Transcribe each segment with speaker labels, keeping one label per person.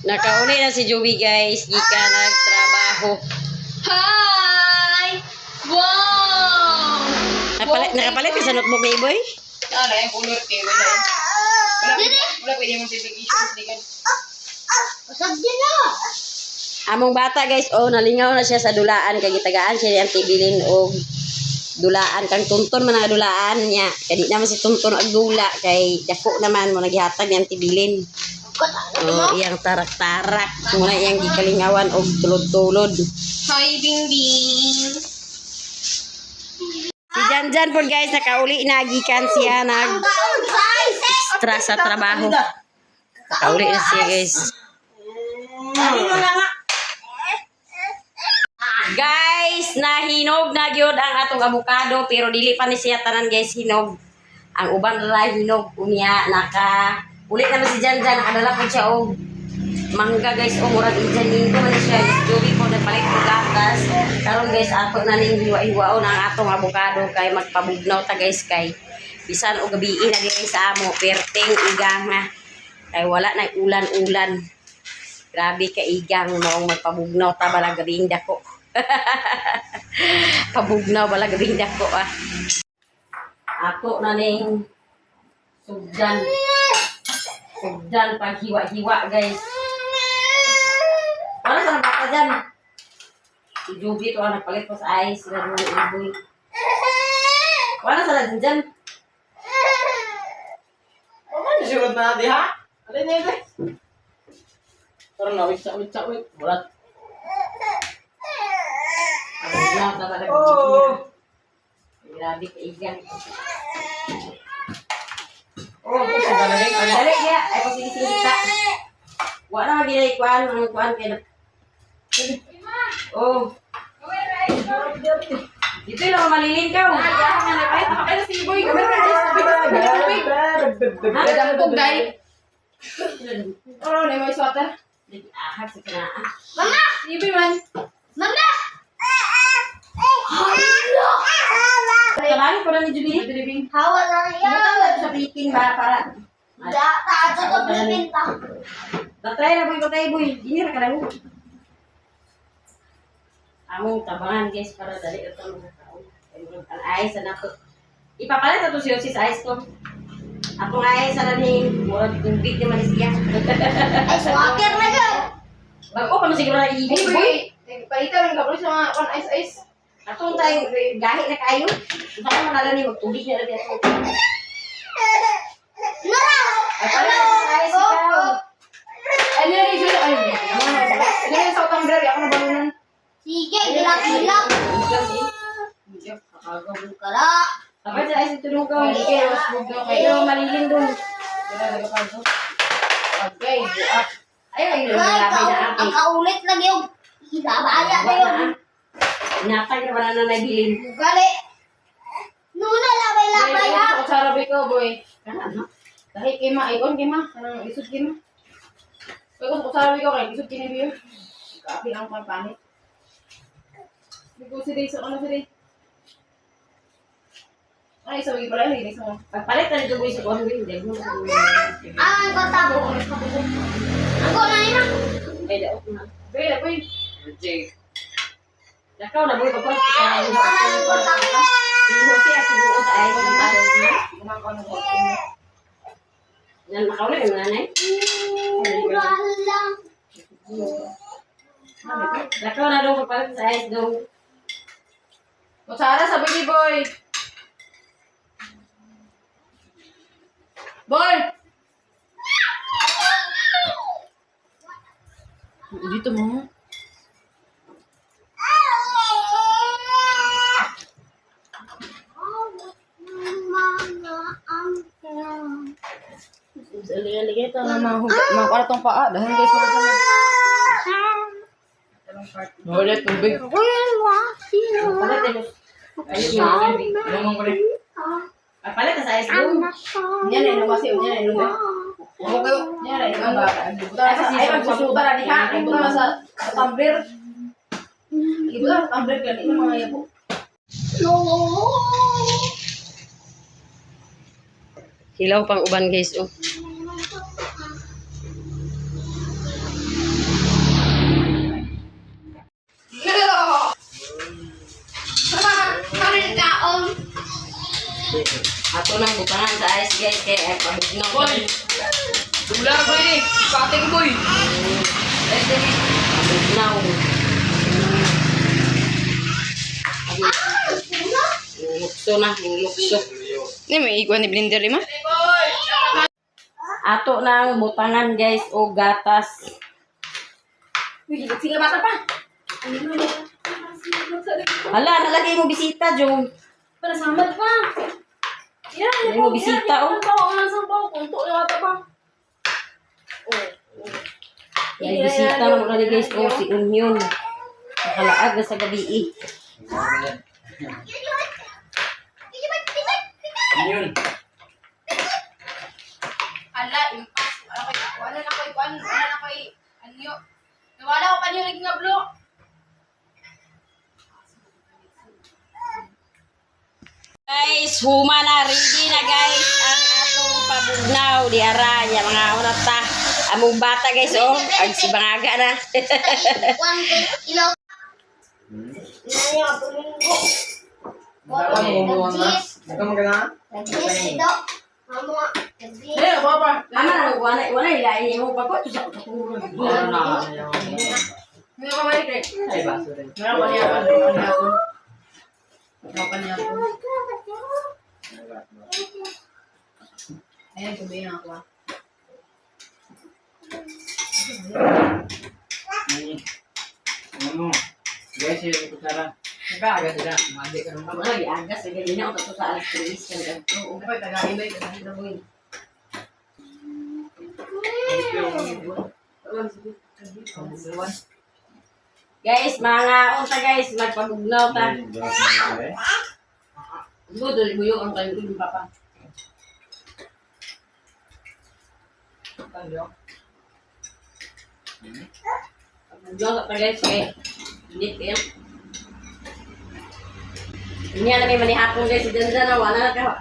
Speaker 1: Nakauli na si Joey guys. Gika nagtrabaho.
Speaker 2: Hi! Wow!
Speaker 1: Nakapalit ka sa notebook ni Iboy?
Speaker 2: Ano yung color kayo? Wala pwede mong notifications.
Speaker 3: Usap din na.
Speaker 1: Among bata guys, oh, nalingaw na siya sa dulaan. Kaya gitagaan siya yung tibilin o dulaan. Kang tunton man ang dulaan niya. Kaya di naman si tunton ang dula. Kay dako naman mo naghihatag yung tibilin. Oh, iyang tarak-tarak. Muna iyang gikalingawan o tulod-tulod.
Speaker 2: Hi, Bingbing!
Speaker 1: Si Janjan po guys, nakauli na gikan siya extra sa trabaho. Nakauli na siya guys. Guys, nahinog na gyud ang atong avocado pero dili pa ni siya tanan guys hinog. Ang uban ra hinog unya naka uli naman si Janjan nakadala po siya og mangga guys o murag ijanin ko man siya jobi po nagpalit og gatas. Karon guys ato na ning hiwa-hiwaon ang atong avocado kay magpabugnaw ta guys kay bisan og gabi na diri sa amo perting igang na kay wala na ulan-ulan. Grabe ka igang maong magpabugnaw ta bala gabing dako. Pabugnaw bala gabing dako ah. Ato na ning sugdan. Sugdan pag hiwa-hiwa guys. Ano sa bata dyan? Si Joby ito ang nagpalit po sa ice. Sila doon yung iboy. Wala sa natin dyan.
Speaker 2: Ano sigurad na natin, ha? Alin na ito? Parang nawit-sa-wit. Bulat.
Speaker 1: Ang na talaga. Grabe ka igang.
Speaker 2: Kasi galing.
Speaker 1: Dali kaya. Ay kung sinisita. Wala na ginay kuhan. Ang kuhan kaya na. Oh. Dito lang malilin ka.
Speaker 2: Ay, nakakaya si Iboy. Kamera ka. Ha? Dagpog dahil. Oh, na may swatter.
Speaker 1: Ahak sa kinaan.
Speaker 3: Mama!
Speaker 2: Si Iboy man.
Speaker 3: Mama!
Speaker 1: Kalangin ko na ni Jubilee.
Speaker 3: Hawa na yan.
Speaker 1: Matawag sa piping para.
Speaker 3: Tato to pipinta.
Speaker 1: Batay na boy. Dinira ka lang. Among tabangan guys para dali ito mga tao. Ang ayos na nato. Ipapalit ito si Yosis ayos ko. Atong ayos na rin. Murag tubig naman siya.
Speaker 3: Ay, swaker na yun.
Speaker 1: Bago pa masiguro na ibig boy.
Speaker 2: Iboy. Palitan ng kabuli sa mga one ice.
Speaker 1: Atong tayo gahi na kayo. Baka manala ni magtubig na rin ito. Ay pala sa ayos ikaw.
Speaker 2: Ano yung iso na? Ano yung sa tumbler? Ako na balunan.
Speaker 3: Sige, hilak-hilak. Kala.
Speaker 1: Tapos sa ayos ito nung kawin. Pero malilin doon.
Speaker 2: Okay, buak.
Speaker 1: Ayun,
Speaker 3: Ay,
Speaker 1: lalaki na
Speaker 3: ang
Speaker 1: akin.
Speaker 3: kaulit lang yung ibabaya na yun.
Speaker 1: Inatay na wala na nabilin.
Speaker 3: Gali. Nuna labay-labay ha.
Speaker 2: Ako sa Arabic ko, boy. Dahil kima, ikon kima. Anong isod kima? Kaya kung sa Arabic ko, kaya isod kina biyo. Kaapi ang panit. Hindi ko si Ray, so ano si Ray? Ay, sabi pala, hindi sa mo.
Speaker 1: Pagpalit na nito boy sa konwin.
Speaker 3: Ang katabo. Ako na yun ha.
Speaker 1: Ay, daot na.
Speaker 2: Boy, boy.
Speaker 1: Nakaw na boy, pagpalit ka na yung si Jose at siguro sa ayos ng araw niya.
Speaker 2: Gumagawa ng boy.
Speaker 1: Yan, nakaulit yung nanay.
Speaker 3: lang.
Speaker 1: Nakaw na doon pagpalit sa ayos doon.
Speaker 2: O Sara, sabi ni boy. Boy! Dito mo. Ligay ito na mga karatong paa. Dahil guys, wala sa mga. Wala tubig.
Speaker 1: Pagpalit na doon. Ayos yung
Speaker 2: Lumang ko rin.
Speaker 1: pagpalit na sa ayos doon.
Speaker 2: Yan ay lumasi. Yan ay lumasi. Huwag kayo. Yan ay lumasi. Ay, magsusuta na niya. Ay, buta na sa tumbler. Ibuta sa tumbler ka. Ito mga yabo.
Speaker 1: Hilaw pang uban guys oh. guys kay ay pabugnaw.
Speaker 2: Boy! Dula na boy ni! Kate ko boy!
Speaker 1: Pabugnaw. Lukso na, yung lukso.
Speaker 2: Hindi, may ikuan ni blender ni ma?
Speaker 1: Ato nang butangan guys o gatas.
Speaker 2: Uy, sige bata pa!
Speaker 1: Hala, nalagay mo bisita, Jong.
Speaker 2: Para samad pa! Yan,
Speaker 1: Nalagay mo bisita, oh.
Speaker 2: Ang sabaw, kunto yung ata pa.
Speaker 1: May bisita na muna ni guys o si Union. Nakalaag na sa gabi eh.
Speaker 4: Yun.
Speaker 2: Ala, impas. Wala na ko'y kuan. Wala na ko'y anyo. Nawala ko pa niyo rig nga blo.
Speaker 1: Guys, huma na, ready na guys ang atong pabugnaw di ara ya mga oras ta. Among bata guys oh, ag si bangaga na.
Speaker 3: One kilo. Naya pulunggo.
Speaker 4: Dapat mo buwan na. Ikaw magana?
Speaker 3: Nagsis ito. Mamo. Nagsis.
Speaker 2: Eh, papa.
Speaker 1: Ama wala ilain mo pagko to sa katulog.
Speaker 4: Wala na.
Speaker 2: May kamay kay.
Speaker 4: Ay, baso rin.
Speaker 2: Meron pa niya ako. Meron pa niya ako. Ayan, sabihin ako ah.
Speaker 4: Ano? Guys, yung kutsara. Nagkaaga sila. Madi ka naman.
Speaker 1: Wala agas sa ganyan ako to sa alas 3 kan ganto.
Speaker 2: Oo, kapag taga-ibay, taga-ibay.
Speaker 1: Guys, mga unta guys, magpabugnaw ta. Budol buyo ang kayo yung papa. Pabugnaw ta guys kay init kaya. Ini na may manihapon guys si Janjan na wala na ka.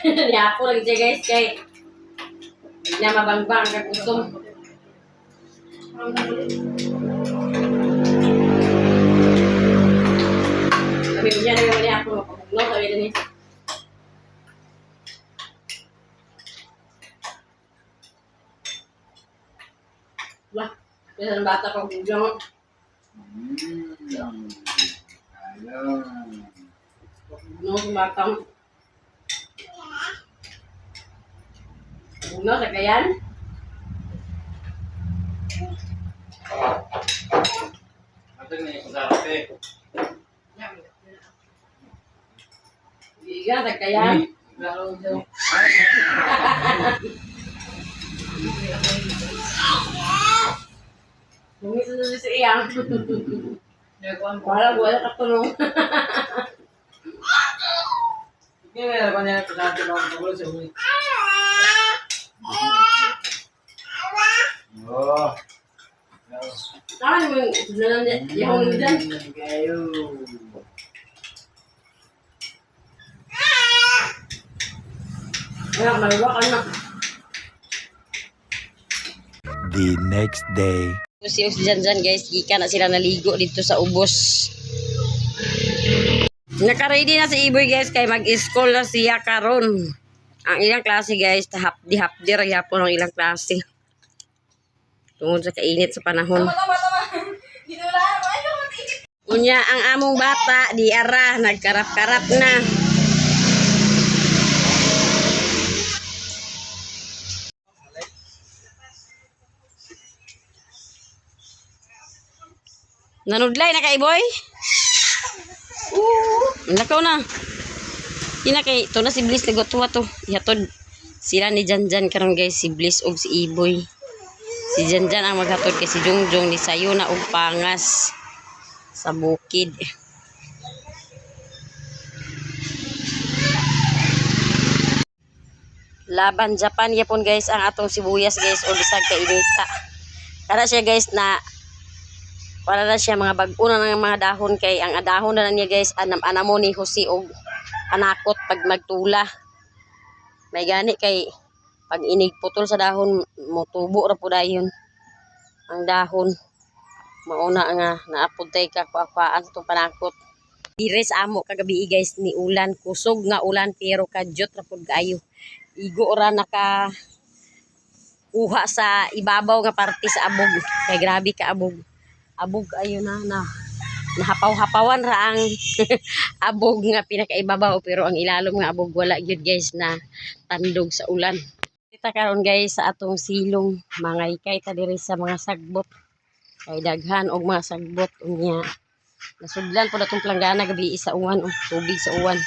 Speaker 1: Nihapon lagi siya guys kay niya mabangbang kag utom. Kami niya na yung manihapon mapabugnaw sabi din eh. Wah, kaya ng bata pag bugnaw. Bugnaw sa batang. Bugnaw sa kayan.
Speaker 4: Ito na yung kutsara.
Speaker 1: Iga sa kayan.
Speaker 2: Laro daw.
Speaker 1: Bungis na sa iyang.
Speaker 2: Nagawan ko.
Speaker 1: Wala katulong.
Speaker 4: Hindi, meron pa niya kutsara ng tugulo sa uwi. Oh.
Speaker 1: Saan mo yung sunalan yung dyan?
Speaker 4: Kayo.
Speaker 1: Wala, maluwa ka na.
Speaker 5: The next day.
Speaker 1: Si Janjan guys, gika na sila naligo dito sa ubos. Naka-ready na si Iboy guys kay mag-school na siya karon. Ang ilang klase guys, hapdi ra yapon ang ilang klase. Tungod sa kainit sa panahon.
Speaker 2: Tama. Dito lang.
Speaker 1: Unya ang among bata di ara nagkarap-karap na. Nanudlay na kay Iboy? Nakaw na. Ina kay to na si Bliss nagotwa to. Ihatod sila ni Janjan karon guys, si Bliss ug si Iboy. Si Janjan ang maghatod kay si Jongjong ni sayo na og pangas sa bukid. Laban Japan yapon guys ang atong sibuyas guys o bisag kay inita. Kada siya guys na wala na siya mga bag-o na ng mga dahon kay ang dahon na niya guys anamo ni Jose og anakot pag magtula. May gani kay pag inig putol sa dahon motubo ra pud dayon ang dahon. Mauna nga naapod tay ka kuapaan sa panakot. Dires amo kagabi guys ni ulan kusog nga ulan pero kadyot ra pud kaayo. igo ra naka kuha sa ibabaw nga parte sa abog. Kay grabe ka abog. Abog ayun na nahapaw-hapawan ra ang abog nga pinakaibabaw pero ang ilalom nga abog wala gyud guys na tandog sa ulan. Kita karon guys sa atong silong mangay-kay ta diri sa mga sagbot. Kay daghan og mga sagbot unya. Nasudlan pud atong planggana gabi sa uwan tubig sa uwan.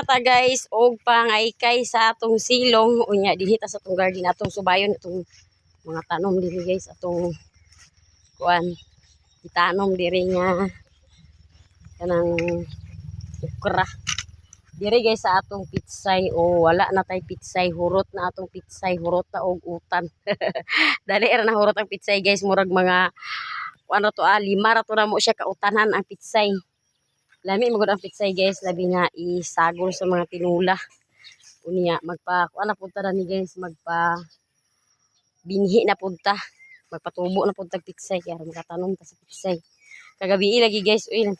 Speaker 1: Ta guys og pangaykay sa atong silong unya dinhi ta sa atong garden atong subayon atong mga tanom diri guys atong kuan itanom diri nga kanang okra diri guys sa atong pitsay o wala na tay pitsay hurot na atong pitsay hurot na og utan dali ra na hurot ang pitsay guys murag mga kuan ra to 5 ra to na mo siya kautanan ang pitsay. Lami magud ang pitsay guys labi nga isagol sa mga tinula. Unya magpa kuan na punta na ni guys magpa binhi na punta. Magpatubo na punta pitsay kaya makatanom ta sa pitsay. Kagabi lagi guys uy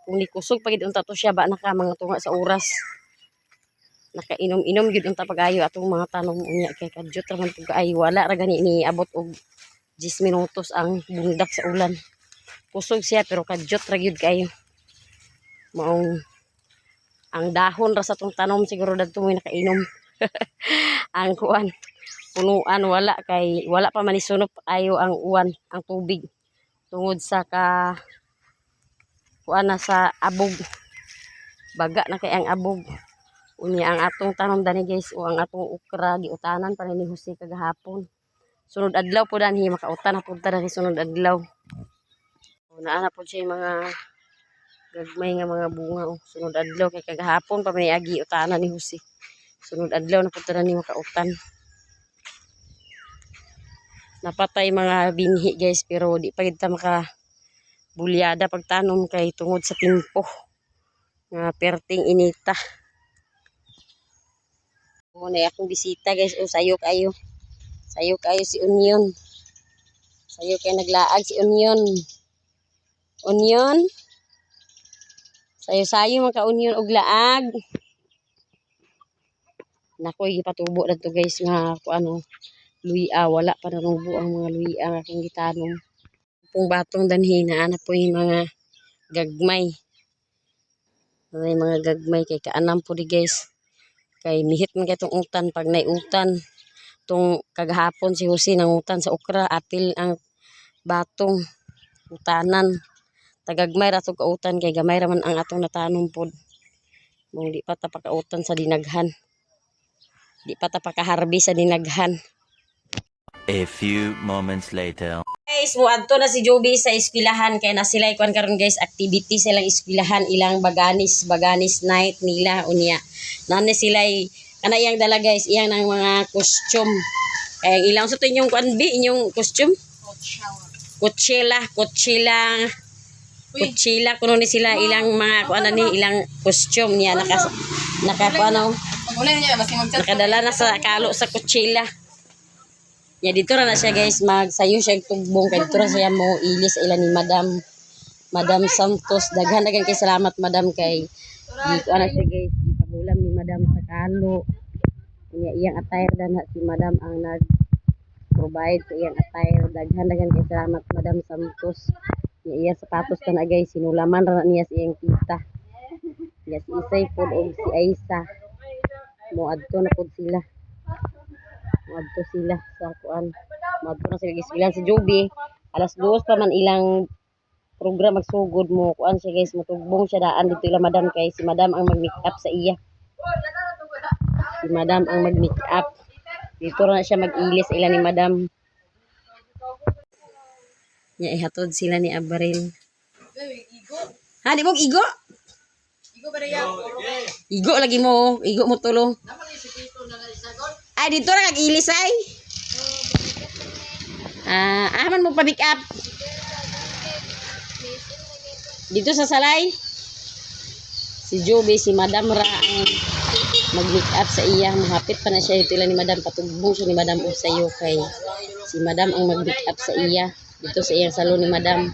Speaker 1: kung nikusog pagid unta to siya ba naka mga tunga sa oras. Nakainom-inom gyud unta pagayo atong mga tanom unya kay kadyot ra man pug ay wala ra gani ni abot og 10 minutos ang bundak sa ulan. Kusog siya pero kadyot ra gyud kayo. Maong ang dahon ra sa tong tanom siguro dadto may nakainom. Ang kuan punuan wala kay wala pa man isunop ayo ang uwan ang tubig tungod sa ka kuan na sa abog baga na kay ang abog unya ang atong tanom dani guys o ang atong okra giutanan pa ni Jose kagahapon sunod adlaw po danhi makautan na punta na sunod adlaw naa na po siya mga gagmay nga mga bunga sunod adlaw kay kagahapon pa may agi utanan ni Jose sunod adlaw na punta na ni makautan napatay mga binhi guys pero di pa kita maka bulyada pagtanom kay tungod sa timpo nga perting inita Muna akong bisita guys. O sayo kayo. Sayo kayo si Onion. Sayo kayo naglaag si Onion. Onion. Sayo-sayo mga ka-onion og laag. Nakoy gipatubo na to guys nga kung ano luya. Wala pa nanubo ang mga luya nga akong gitanom. Kung batong danhina na po yung mga gagmay. May mga gagmay kay kaanam po di guys. Kay mihit man kay itong utan. Pag naiutan, itong kagahapon si Jose nang utan sa okra, apil ang batong utanan. Tagagmay ratong kautan kay gamay raman ang atong natanom po. Mong di pa ta pakautan sa dinaghan. Di pa ta pakaharbi sa dinaghan.
Speaker 5: A few moments later.
Speaker 1: Guys, muadto na si Joby sa eskwelahan kay na sila ikuan karon guys activity silang eskwelahan ilang baganis night nila unya. Nani sila kana iyang dala guys iyang nang mga costume. Kay ilang sa inyong kuan bi inyong costume? Kutsila kuno ni sila ilang mga kuan ni ilang costume niya naka ano nakadala na sa kalo sa kutsila. Ya dito ra na siya guys magsayo siya tugbong kay dito ra siya mo ilis ila ni Madam Santos. Daghan kay salamat Madam kay dito ana siya guys ipahulam ni Madam sa kalo. Iya iyang attire dan si Madam ang nag provide sa iyang attire. Daghan kay salamat Madam Santos. Iya sapatos kana guys sinulaman ra niya sa iyang tita. Ya si Isay pod og si Aisa. Moadto na pod sila. Moadto sila sa kuan. Moadto na sila gisbilan si Joby. Alas 2 pa man ilang program magsugod mo kuan siya guys motugbong siya daan dito ila Madam kay si Madam ang mag-make up sa iya. Si Madam ang mag-make up. Dito na siya mag-ilis ila ni Madam. Nya ihatod sila ni Abaril. Ha, di mo igo?
Speaker 2: Igo ba yan?
Speaker 1: Igo lagi mo. Igo mo tulo. Ay, dito na nag-ilis ay. Aman mo pa-pick up. Dito sa salay. Si Joby, si Madam ra ang mag-make up sa iya. Mahapit pa na siya. Ito lang ni Madam. Patugbong siya ni Madam o sa'yo kay si Madam ang mag-make up sa iya. Dito sa iyang salon ni Madam.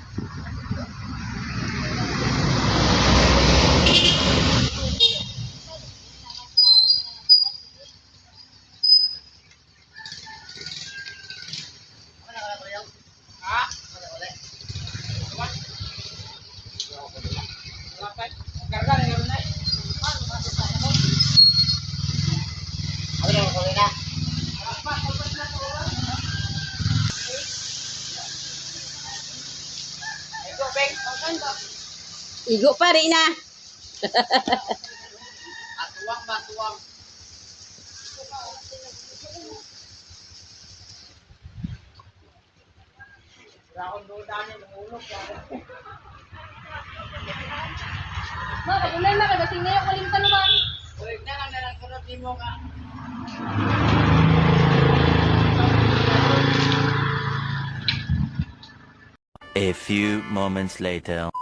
Speaker 1: Igo pa rin na.
Speaker 2: Batuwang. Ma, pagulay na kasi ngayon kalimtan naman. Uy, na lang sunod mo ka.
Speaker 5: A few moments later.